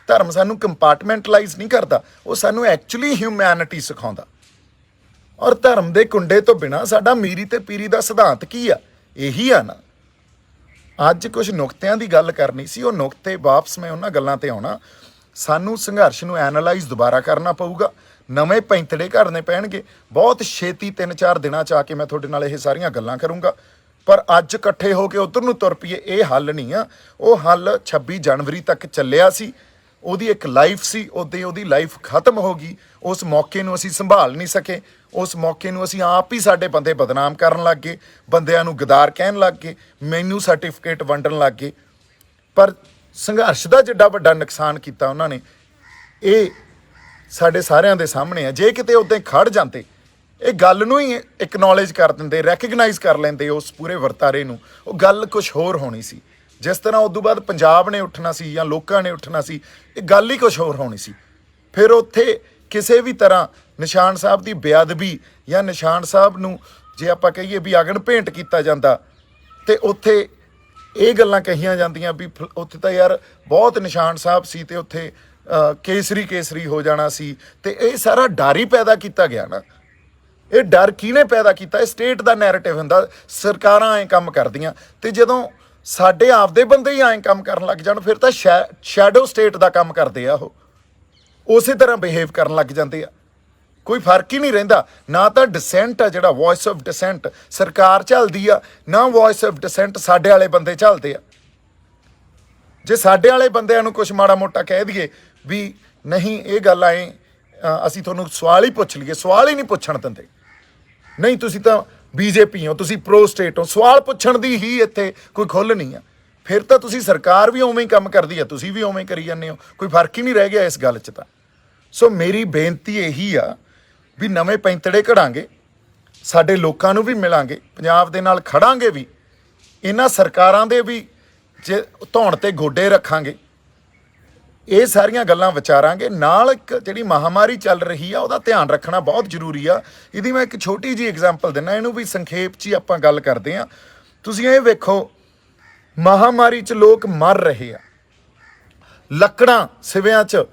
Speaker 1: ਧਰਮ ਸਾਨੂੰ ਕੰਪਾਰਟਮੈਂਟਲਾਈਜ਼ ਨਹੀਂ ਕਰਦਾ, ਉਹ ਸਾਨੂੰ ਐਕਚੁਅਲੀ ਹਿਊਮੈਨਿਟੀ ਸਿਖਾਉਂਦਾ। ਔਰ ਧਰਮ ਦੇ ਕੁੰਡੇ ਤੋਂ ਬਿਨਾਂ ਸਾਡਾ ਮੀਰੀ ਤੇ ਪੀਰੀ ਦਾ ਸਿਧਾਂਤ ਕੀ ਆ? ਇਹੀ ਆ ਨਾ। ਅੱਜ ਕੁਝ ਨੁਕਤਿਆਂ ਦੀ ਗੱਲ ਕਰਨੀ ਸੀ, ਉਹ ਨੁਕਤੇ ਵਾਪਸ ਮੈਂ ਉਹਨਾਂ ਗੱਲਾਂ ਤੇ ਆਉਣਾ। ਸਾਨੂੰ ਸੰਘਰਸ਼ ਨੂੰ ਐਨਾਲਾਈਜ਼ ਦੁਬਾਰਾ ਕਰਨਾ ਪਊਗਾ, ਨਵੇਂ ਪੈਂਤੜੇ ਘੜਨੇ ਪੈਣਗੇ। ਬਹੁਤ ਛੇਤੀ 3-4 ਦਿਨਾਂ 'ਚ ਆ ਕੇ ਮੈਂ ਤੁਹਾਡੇ ਨਾਲ ਇਹ ਸਾਰੀਆਂ ਗੱਲਾਂ ਕਰੂੰਗਾ। ਪਰ ਅੱਜ ਇਕੱਠੇ ਹੋ ਕੇ ਉੱਧਰ ਨੂੰ ਤੁਰ ਪਈਏ, ਇਹ ਹੱਲ ਨਹੀਂ ਆ। ਉਹ ਹੱਲ 26 ਜਨਵਰੀ ਤੱਕ ਚੱਲਿਆ ਸੀ, ਉਹਦੀ ਇੱਕ ਲਾਈਫ ਸੀ, ਉਹਦੀ ਲਾਈਫ ਖਤਮ ਹੋ ਗਈ। ਉਸ ਮੌਕੇ ਨੂੰ ਅਸੀਂ ਸੰਭਾਲ ਨਹੀਂ ਸਕੇ। ਉਸ ਮੌਕੇ ਨੂੰ ਅਸੀਂ ਆਪ ਹੀ ਸਾਡੇ ਬੰਦੇ ਬਦਨਾਮ ਕਰਨ ਲੱਗ ਗਏ, ਬੰਦਿਆਂ ਨੂੰ ਗਦਾਰ ਕਹਿਣ ਲੱਗ ਗਏ, ਮੈਨੂੰ ਸਰਟੀਫਿਕੇਟ ਵੰਡਣ ਲੱਗ ਗਏ। ਪਰ ਸੰਘਰਸ਼ ਦਾ ਜਿੱਡਾ ਵੱਡਾ ਨੁਕਸਾਨ ਕੀਤਾ ਉਹਨਾਂ ਨੇ, ਇਹ ਸਾਡੇ ਸਾਰਿਆਂ ਦੇ ਸਾਹਮਣੇ ਆ। ਜੇ ਕਿਤੇ ਉੱਦਾਂ ਖੜ ਜਾਂਦੇ, ਇਹ ਗੱਲ ਨੂੰ ਹੀ ਐਕਨੋਲੇਜ ਕਰ ਦਿੰਦੇ, ਰੈਕਗਨਾਈਜ਼ ਕਰ ਲੈਂਦੇ ਉਸ ਪੂਰੇ ਵਰਤਾਰੇ ਨੂੰ, ਉਹ ਗੱਲ ਕੁਝ ਹੋਰ ਹੋਣੀ ਸੀ। ਜਿਸ ਤਰ੍ਹਾਂ ਉਦੋਂ ਬਾਅਦ ਪੰਜਾਬ ਨੇ ਉੱਠਣਾ ਸੀ ਜਾਂ ਲੋਕਾਂ ਨੇ ਉੱਠਣਾ ਸੀ, ਇਹ ਗੱਲ ਹੀ ਕੁਝ ਹੋਰ ਹੋਣੀ ਸੀ। ਫਿਰ ਉੱਥੇ ਕਿਸੇ ਵੀ ਤਰ੍ਹਾਂ ਨਿਸ਼ਾਨ ਸਾਹਿਬ ਦੀ ਬੇਅਦਬੀ ਜਾਂ ਨਿਸ਼ਾਨ ਸਾਹਿਬ ਨੂੰ ਜੇ ਆਪਾਂ ਕਹੀਏ ਵੀ ਅਗਨ ਭੇਂਟ ਕੀਤਾ ਜਾਂਦਾ, ਤੇ ਉੱਥੇ ਇਹ ਗੱਲਾਂ ਕਹੀਆਂ ਜਾਂਦੀਆਂ ਵੀ ਉੱਥੇ ਤਾਂ ਯਾਰ ਬਹੁਤ ਨਿਸ਼ਾਨ ਸਾਹਿਬ ਸੀ ਤੇ ਉੱਥੇ ਕੇਸਰੀ ਹੋ ਜਾਣਾ ਸੀ। ਤੇ ਇਹ ਸਾਰਾ ਡਰ ਹੀ ਪੈਦਾ ਕੀਤਾ ਗਿਆ ਨਾ। ਇਹ ਡਰ ਕਿਹਨੇ ਪੈਦਾ ਕੀਤਾ? ਇਹ ਸਟੇਟ ਦਾ ਨੈਰੇਟਿਵ ਹੁੰਦਾ, ਸਰਕਾਰਾਂ ਐਂ ਕੰਮ ਕਰਦੀਆਂ। ਤੇ ਜਦੋਂ ਸਾਡੇ ਆਪਦੇ ਬੰਦੇ ਹੀ ਐਂ ਕੰਮ ਕਰਨ ਲੱਗ ਜਾਣ, ਫਿਰ ਤਾਂ ਸ਼ੈਡੋ ਸਟੇਟ ਦਾ ਕੰਮ ਕਰਦੇ ਆ। ਉਹ ਉਸੇ ਤਰ੍ਹਾਂ ਬਿਹੇਵ ਕਰਨ ਲੱਗ ਜਾਂਦੇ ਆ। ਕੋਈ ਫਰਕ ਹੀ ਨਹੀਂ ਰਹਿੰਦਾ। ਨਾ ਤਾਂ ਡਿਸੈਂਟ ਆ, ਜਿਹੜਾ ਵੌਇਸ ਆਫ ਡਿਸੈਂਟ ਸਰਕਾਰ ਝੱਲਦੀ ਆ, ਨਾ ਵੌਇਸ ਆਫ ਡਿਸੈਂਟ ਸਾਡੇ ਵਾਲੇ ਬੰਦੇ ਝੱਲਦੇ ਆ। ਜੇ ਸਾਡੇ ਵਾਲੇ ਬੰਦਿਆਂ ਨੂੰ ਕੁਛ ਮਾੜਾ ਮੋਟਾ ਕਹਿ ਦਈਏ ਵੀ ਨਹੀਂ ਇਹ ਗੱਲ ਐਂ, ਅਸੀਂ ਤੁਹਾਨੂੰ ਸਵਾਲ ਹੀ ਪੁੱਛ ਲਈਏ, ਸਵਾਲ ਹੀ ਨਹੀਂ ਪੁੱਛਣ ਦਿੰਦੇ। ਨਹੀਂ, ਤੁਸੀਂ ਤਾਂ ਬੀਜੇਪੀ ਹੋ, ਤੁਸੀਂ ਪ੍ਰੋ ਸਟੇਟ ਹੋ, ਸਵਾਲ ਪੁੱਛਣ ਦੀ ਹੀ ਇੱਥੇ ਕੋਈ ਖੁੱਲ੍ਹ ਨਹੀਂ ਆ। ਫਿਰ ਤਾਂ ਤੁਸੀਂ ਸਰਕਾਰ ਵੀ ਉਵੇਂ ਹੀ ਕੰਮ ਕਰਦੀ ਆ, ਤੁਸੀਂ ਵੀ ਉਵੇਂ ਕਰੀ ਜਾਂਦੇ ਹੋ। ਕੋਈ ਫਰਕ ਹੀ ਨਹੀਂ ਰਹਿ ਗਿਆ ਇਸ ਗੱਲ 'ਚ ਤਾਂ। ਸੋ ਮੇਰੀ ਬੇਨਤੀ ਇਹੀ ਆ ਵੀ ਨਵੇਂ ਪੈਂਤੜੇ ਘੜਾਂਗੇ, ਸਾਡੇ ਲੋਕਾਂ ਨੂੰ ਵੀ ਮਿਲਾਂਗੇ, ਪੰਜਾਬ ਦੇ ਨਾਲ ਖੜਾਂਗੇ ਵੀ, ਇਹਨਾਂ ਸਰਕਾਰਾਂ ਦੇ ਵੀ ਜੇ ਧੌਣ 'ਤੇ ਗੋਡੇ ਰੱਖਾਂਗੇ, ਇਹ ਸਾਰੀਆਂ ਗੱਲਾਂ ਵਿਚਾਰਾਂਗੇ। ਨਾਲ ਇੱਕ ਜਿਹੜੀ ਮਹਾਮਾਰੀ ਚੱਲ ਰਹੀ ਆ ਉਹਦਾ ਧਿਆਨ ਰੱਖਣਾ ਬਹੁਤ ਜ਼ਰੂਰੀ ਆ। ਇਹਦੀ ਮੈਂ ਇੱਕ ਛੋਟੀ ਜਿਹੀ ਐਗਜ਼ਾਮਪਲ ਦਿੰਦਾ, ਇਹਨੂੰ ਵੀ ਸੰਖੇਪ 'ਚ ਹੀ ਆਪਾਂ ਗੱਲ ਕਰਦੇ ਹਾਂ। ਤੁਸੀਂ ਇਹ ਵੇਖੋ, ਮਹਾਮਾਰੀ 'ਚ ਲੋਕ ਮਰ ਰਹੇ ਆ। ਲੱਕੜਾਂ ਸਿਵਿਆਂ 'ਚ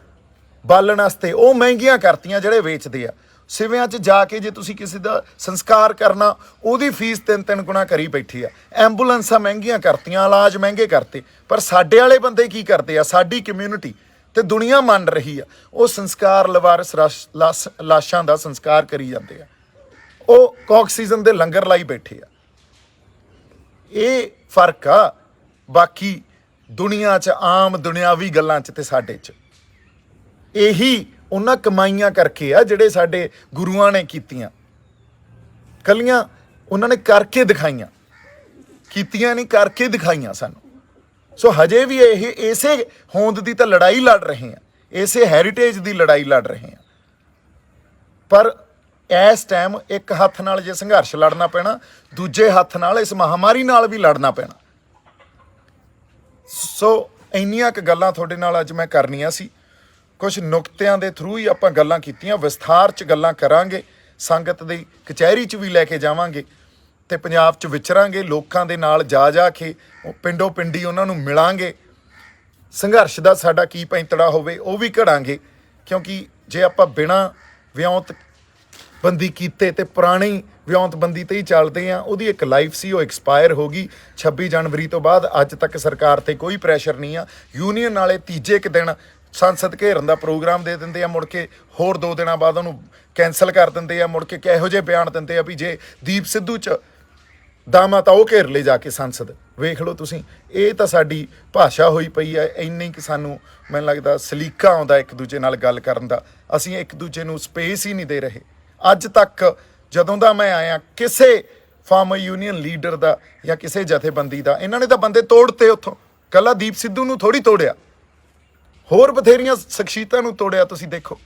Speaker 1: ਬਾਲਣ ਵਾਸਤੇ ਉਹ ਮਹਿੰਗੀਆਂ ਕਰਤੀਆਂ ਜਿਹੜੇ ਵੇਚਦੇ ਆ। ਸਿਵਿਆਂ 'ਚ ਜਾ ਕੇ ਜੇ ਤੁਸੀਂ ਕਿਸੇ ਦਾ ਸੰਸਕਾਰ ਕਰਨਾ, ਉਹਦੀ ਫੀਸ 3-3 ਗੁਣਾ ਕਰੀ ਬੈਠੀ ਆ। ਐਂਬੂਲੈਂਸਾਂ ਮਹਿੰਗੀਆਂ ਕਰਤੀਆਂ, ਇਲਾਜ ਮਹਿੰਗੇ ਕਰਤੇ। ਪਰ ਸਾਡੇ ਵਾਲੇ ਬੰਦੇ ਕੀ ਕਰਦੇ ਆ? ਸਾਡੀ ਕਮਿਊਨਿਟੀ ਤੇ ਦੁਨੀਆ ਮੰਨ ਰਹੀ ਆ, ਉਹ ਸੰਸਕਾਰ ਲਵਾਰਸ ਲਾਸ਼ਾਂ ਦਾ ਸੰਸਕਾਰ ਕਰੀ ਜਾਂਦੇ ਆ। ਉਹ ਆਕਸੀਜਨ ਦੇ ਲੰਗਰ ਲਾਈ ਬੈਠੇ ਆ। ਇਹ ਫਰਕ ਆ ਬਾਕੀ ਦੁਨੀਆ 'ਚ, ਆਮ ਦੁਨਿਆਵੀ ਗੱਲਾਂ 'ਚ ਤੇ ਸਾਡੇ 'ਚ। ਇਹੀ ਉਹਨਾਂ ਕਮਾਈਆਂ ਕਰਕੇ ਆ ਜਿਹੜੇ ਸਾਡੇ ਗੁਰੂਆਂ ਨੇ ਕੀਤੀਆਂ। ਕੱਲੀਆਂ ਉਹਨਾਂ ਨੇ ਕਰਕੇ ਦਿਖਾਈਆਂ, ਕੀਤੀਆਂ ਨਹੀਂ, ਕਰਕੇ ਦਿਖਾਈਆਂ ਸਾਨੂੰ। ਸੋ ਹਜੇ ਵੀ ਇਹ ਇਸੇ ਹੋਂਦ ਦੀ ਤਾਂ ਲੜਾਈ ਲੜ ਰਹੇ ਆ, ਇਸੇ ਹੈਰੀਟੇਜ ਦੀ ਲੜਾਈ ਲੜ ਰਹੇ ਆ। ਪਰ ਇਸ ਟਾਈਮ ਇੱਕ ਹੱਥ ਨਾਲ ਜੇ ਸੰਘਰਸ਼ ਲੜਨਾ ਪੈਣਾ, ਦੂਜੇ ਹੱਥ ਨਾਲ ਇਸ ਮਹਾਮਾਰੀ ਨਾਲ ਵੀ ਲੜਨਾ ਪੈਣਾ। ਸੋ ਇੰਨੀਆਂ ਕੁ ਗੱਲਾਂ ਤੁਹਾਡੇ ਨਾਲ ਅੱਜ ਮੈਂ ਕਰਨੀਆਂ ਸੀ। ਕੁਛ ਨੁਕਤਿਆਂ ਦੇ ਥਰੂ ਹੀ ਆਪਾਂ ਗੱਲਾਂ ਕੀਤੀਆਂ, ਵਿਸਥਾਰ 'ਚ ਗੱਲਾਂ ਕਰਾਂਗੇ, ਸੰਗਤ ਦੀ ਕਚਹਿਰੀ 'ਚ ਵੀ ਲੈ ਕੇ ਜਾਵਾਂਗੇ ਤੇ ਪੰਜਾਬ 'ਚ ਵਿਚਰਾਂਗੇ, ਲੋਕਾਂ ਦੇ ਨਾਲ ਜਾ ਕੇ ਪਿੰਡੋ ਪਿੰਡੀ ਉਹਨਾਂ ਨੂੰ ਮਿਲਾਂਗੇ। ਸੰਘਰਸ਼ ਦਾ ਸਾਡਾ ਕੀ ਪੈਂਤੜਾ ਹੋਵੇ ਉਹ ਵੀ ਘੜਾਂਗੇ, ਕਿਉਂਕਿ ਜੇ ਆਪਾਂ ਬਿਨਾਂ ਵਿਉਂਤ ਬੰਦੀ ਕੀਤੇ ਤੇ ਪੁਰਾਣੀ ਵਿਉਂਤਬੰਦੀ ਤੇ ਹੀ ਚੱਲਦੇ ਆ। ਉਹਦੀ ਇੱਕ ਲਾਈਫ ਸੀ, ਉਹ ਐਕਸਪਾਇਰ ਹੋ ਗਈ 26 ਜਨਵਰੀ ਤੋਂ ਬਾਅਦ। ਅੱਜ ਤੱਕ ਸਰਕਾਰ ਤੇ ਕੋਈ ਪ੍ਰੈਸ਼ਰ ਨਹੀਂ ਆ। ਯੂਨੀਅਨ ਵਾਲੇ ਤੀਜੇ ਕੁ ਦਿਨ ਸੰਸਦ ਘੇਰਨ ਦਾ ਪ੍ਰੋਗਰਾਮ ਦੇ ਦਿੰਦੇ ਆ, ਮੁੜ ਕੇ ਹੋਰ 2 ਦਿਨਾਂ ਬਾਅਦ ਉਹਨੂੰ ਕੈਂਸਲ ਕਰ ਦਿੰਦੇ ਆ। ਮੁੜ ਕੇ ਕਿਹੋ ਜਿਹੇ ਬਿਆਨ ਦਿੰਦੇ ਆ ਵੀ ਜੇ ਦੀਪ ਸਿੱਧੂ 'ਚ ਦਾਮਾ ਤਾਂ ਉਹ ਘੇਰ ਲੈ ਜਾ ਕੇ ਸੰਸਦ। ਵੇਖ ਲਓ ਤੁਸੀਂ, ਇਹ ਤਾਂ ਸਾਡੀ ਭਾਸ਼ਾ ਹੋਈ ਪਈ ਹੈ। ਇੰਨੀ ਕਿ ਸਾਨੂੰ ਮੈਨੂੰ ਲੱਗਦਾ ਸਲੀਕਾ ਆਉਂਦਾ ਇੱਕ ਦੂਜੇ ਨਾਲ ਗੱਲ ਕਰਨ ਦਾ। ਅਸੀਂ ਇੱਕ ਦੂਜੇ ਨੂੰ ਸਪੇਸ ਹੀ ਨਹੀਂ ਦੇ ਰਹੇ। ਅੱਜ ਤੱਕ ਜਦੋਂ ਦਾ ਮੈਂ ਆਇਆ ਕਿਸੇ ਫਾਰਮਰ ਯੂਨੀਅਨ ਲੀਡਰ ਦਾ ਜਾਂ ਕਿਸੇ ਜਥੇਬੰਦੀ ਦਾ, ਇਹਨਾਂ ਨੇ ਤਾਂ ਬੰਦੇ ਤੋੜਤੇ ਉੱਥੋਂ। ਕੱਲਾ ਦੀਪ ਸਿੱਧੂ ਨੂੰ ਥੋੜੀ ਤੋੜਿਆ, ਹੋਰ ਬਥੇਰੀਆਂ ਸ਼ਖਸੀਅਤਾਂ ਨੂੰ ਤੋੜਿਆ। ਤੁਸੀਂ ਦੇਖੋ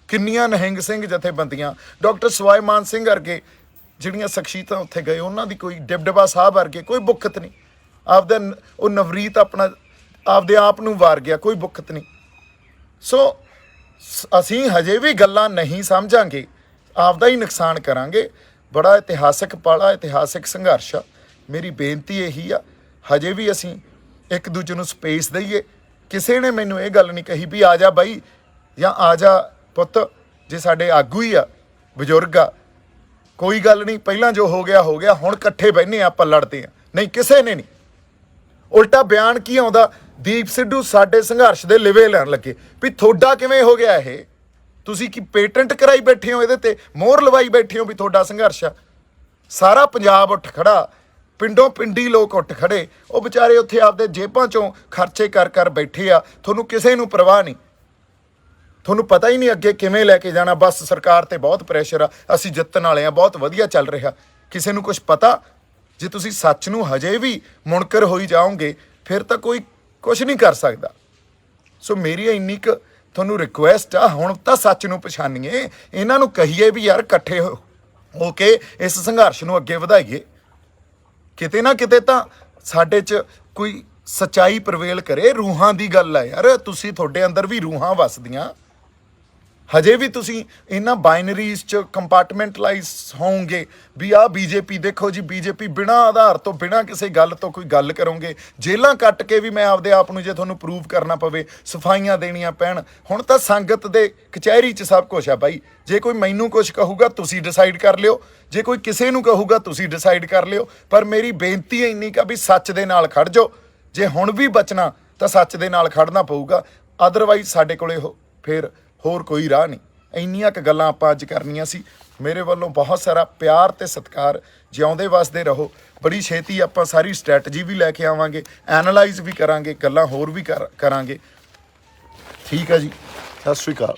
Speaker 1: ਕਿੰਨੀਆਂ ਨਿਹੰਗ ਸਿੰਘ ਜਥੇਬੰਦੀਆਂ, ਡਾਕਟਰ ਸਵਾਈ ਮਾਨ ਸਿੰਘ ਵਰਗੇ ਜਿਹੜੀਆਂ ਸ਼ਖਸੀਅਤਾਂ ਉੱਥੇ ਗਏ, ਉਹਨਾਂ ਦੀ ਕੋਈ ਡਿਬਡਬਾ ਸਾਹਿਬ ਵਰਗੇ ਕੋਈ ਬੁੱਕਤ ਨਹੀਂ। ਆਪਦਾ ਉਹ ਨਵਰੀਤ ਆਪਣਾ ਆਪਦੇ ਆਪ ਨੂੰ ਵਾਰ ਗਿਆ, ਕੋਈ ਬੁੱਕਤ ਨਹੀਂ। ਸੋ ਅਸੀਂ ਹਜੇ ਵੀ ਗੱਲਾਂ ਨਹੀਂ ਸਮਝਾਂਗੇ, ਆਪਦਾ ਹੀ ਨੁਕਸਾਨ ਕਰਾਂਗੇ। ਬੜਾ ਇਤਿਹਾਸਕ ਪਲ ਆ, ਇਤਿਹਾਸਕ ਸੰਘਰਸ਼ ਆ। ਮੇਰੀ ਬੇਨਤੀ ਇਹੀ ਆ, ਹਜੇ ਵੀ ਅਸੀਂ ਇੱਕ ਦੂਜੇ ਨੂੰ ਸਪੇਸ ਦਈਏ। ਕਿਸੇ ਨੇ ਮੈਨੂੰ ਇਹ ਗੱਲ ਨਹੀਂ ਕਹੀ ਵੀ ਆ ਜਾ ਬਾਈ ਜਾਂ ਆ ਜਾ ਪੁੱਤ, ਜੇ ਸਾਡੇ ਆਗੂ ਹੀ ਆ, ਬਜ਼ੁਰਗ ਆ, ਕੋਈ ਗੱਲ ਨਹੀਂ, ਪਹਿਲਾਂ ਜੋ ਹੋ ਗਿਆ ਹੋ ਗਿਆ, ਹੁਣ ਇਕੱਠੇ ਬਹਿਨੇ ਆਪਾਂ ਲੜਦੇ ਆ। ਨਹੀਂ, ਕਿਸੇ ਨੇ ਨਹੀਂ। ਉਲਟਾ ਬਿਆਨ ਕੀ ਆਉਂਦਾ, ਦੀਪ ਸਿੱਧੂ ਸਾਡੇ ਸੰਘਰਸ਼ ਦੇ ਲਿਵੇ ਲੈਣ ਲੱਗੇ ਵੀ ਤੁਹਾਡਾ ਕਿਵੇਂ ਹੋ ਗਿਆ ਇਹ? ਤੁਸੀਂ ਕੀ ਪੇਟੈਂਟ ਕਰਾਈ ਬੈਠੇ ਹੋ, ਇਹਦੇ ਤੇ ਮੋਹਰ ਲਵਾਈ ਬੈਠੇ ਹੋ ਵੀ ਤੁਹਾਡਾ ਸੰਘਰਸ਼ ਆ? ਸਾਰਾ ਪੰਜਾਬ ਉੱਠ ਖੜਾ, ਪਿੰਡੋਂ ਪਿੰਡੀ ਲੋਕ ਉੱਠ ਖੜੇ। ਉਹ ਵਿਚਾਰੇ ਉੱਥੇ ਆਪਦੇ ਜੇਬਾਂ ਚੋਂ ਖਰਚੇ ਕਰ ਬੈਠੇ ਆ। ਤੁਹਾਨੂੰ ਕਿਸੇ ਨੂੰ ਪਰਵਾਹ ਨਹੀਂ, ਤੁਹਾਨੂੰ ਪਤਾ ਹੀ ਨਹੀਂ ਅੱਗੇ ਕਿਵੇਂ ਲੈ ਕੇ ਜਾਣਾ। ਬਸ ਸਰਕਾਰ ਤੇ ਬਹੁਤ ਪ੍ਰੈਸ਼ਰ ਆ, ਅਸੀਂ ਜਿੱਤਣ ਵਾਲੇ ਆ, ਬਹੁਤ ਵਧੀਆ ਚੱਲ ਰਿਹਾ। ਕਿਸੇ ਨੂੰ ਕੁਝ ਪਤਾ? ਜੇ ਤੁਸੀਂ ਸੱਚ ਨੂੰ ਹਜੇ ਵੀ ਮੁਨਕਰ ਹੋਈ ਜਾਓਗੇ, ਫਿਰ ਤਾਂ ਕੋਈ ਕੁਝ ਨਹੀਂ ਕਰ ਸਕਦਾ। ਸੋ ਮੇਰੀ ਇੰਨੀ ਕੁ ਤੁਹਾਨੂੰ ਰਿਕੁਐਸਟ ਆ, ਹੁਣ ਤਾਂ ਸੱਚ ਨੂੰ ਪਛਾਣੀਏ, ਇਹਨਾਂ ਨੂੰ ਕਹੀਏ ਵੀ ਯਾਰ ਇਕੱਠੇ ਹੋ ਕੇ ਇਸ ਸੰਘਰਸ਼ ਨੂੰ ਅੱਗੇ ਵਧਾਈਏ। ਕਿਤੇ ਨਾ ਕਿਤੇ ਤਾਂ ਸਾਡੇ 'ਚ ਕੋਈ ਸੱਚਾਈ ਪ੍ਰਵੇਲ ਕਰੇ। ਰੂਹਾਂ ਦੀ ਗੱਲ ਹੈ ਯਾਰ, ਤੁਸੀਂ ਤੁਹਾਡੇ ਅੰਦਰ ਵੀ ਰੂਹਾਂ ਵਸਦੀਆਂ। ਹਜੇ ਵੀ ਤੁਸੀਂ ਇਹਨਾਂ ਬਾਈਨਰੀਜ਼ 'ਚ ਕੰਪਾਰਟਮੈਂਟਲਾਈਜ਼ ਹੋਵੋਗੇ ਵੀ ਆਹ ਬੀਜੇਪੀ ਦੇਖੋ ਜੀ, ਬੀਜੇਪੀ ਬਿਨਾਂ ਆਧਾਰ ਤੋਂ, ਬਿਨਾਂ ਕਿਸੇ ਗੱਲ ਤੋਂ ਕੋਈ ਗੱਲ ਕਰੋਗੇ। ਜੇਲਾਂ ਕੱਟ ਕੇ ਵੀ ਮੈਂ ਆਪਦੇ ਆਪ ਨੂੰ, ਜੇ ਤੁਹਾਨੂੰ ਪ੍ਰੂਵ ਕਰਨਾ ਪਵੇ, ਸਫਾਈਆਂ ਦੇਣੀਆਂ ਪੈਣ। ਹੁਣ ਤਾਂ ਸੰਗਤ ਦੇ ਕਚਹਿਰੀ 'ਚ ਸਭ ਕੁਛ ਆ ਬਾਈ। ਜੇ ਕੋਈ ਮੈਨੂੰ ਕੁਛ ਕਹੂਗਾ ਤੁਸੀਂ ਡਿਸਾਈਡ ਕਰ ਲਿਓ, ਜੇ ਕੋਈ ਕਿਸੇ ਨੂੰ ਕਹੂਗਾ ਤੁਸੀਂ ਡਿਸਾਈਡ ਕਰ ਲਿਓ। ਪਰ ਮੇਰੀ ਬੇਨਤੀ ਇੰਨੀ ਕਿ ਵੀ ਸੱਚ ਦੇ ਨਾਲ ਖੜ ਜਾਓ। ਜੇ ਹੁਣ ਵੀ ਬਚਣਾ ਤਾਂ ਸੱਚ ਦੇ ਨਾਲ ਖੜਨਾ ਪਊਗਾ, ਅਦਰਵਾਈਜ਼ ਸਾਡੇ ਕੋਲੇ ਫਿਰ ਹੋਰ ਕੋਈ ਰਾਹ ਨਹੀਂ। ਇੰਨੀਆਂ ਕੁ ਗੱਲਾਂ ਆਪਾਂ ਅੱਜ ਕਰਨੀਆਂ ਸੀ। ਮੇਰੇ ਵੱਲੋਂ ਬਹੁਤ ਸਾਰਾ ਪਿਆਰ ਤੇ ਸਤਿਕਾਰ। ਜਿਉਂਦੇ ਵਸਦੇ ਰਹੋ। ਬੜੀ ਛੇਤੀ ਆਪਾਂ ਸਾਰੀ ਸਟ੍ਰੈਟਜੀ ਵੀ ਲੈ ਕੇ ਆਵਾਂਗੇ, ਐਨਾਲਾਈਜ਼ ਵੀ ਕਰਾਂਗੇ, ਗੱਲਾਂ ਹੋਰ ਵੀ ਕਰਾਂਗੇ। ਠੀਕ ਹੈ ਜੀ, ਸਤਿ ਸ਼੍ਰੀ ਅਕਾਲ।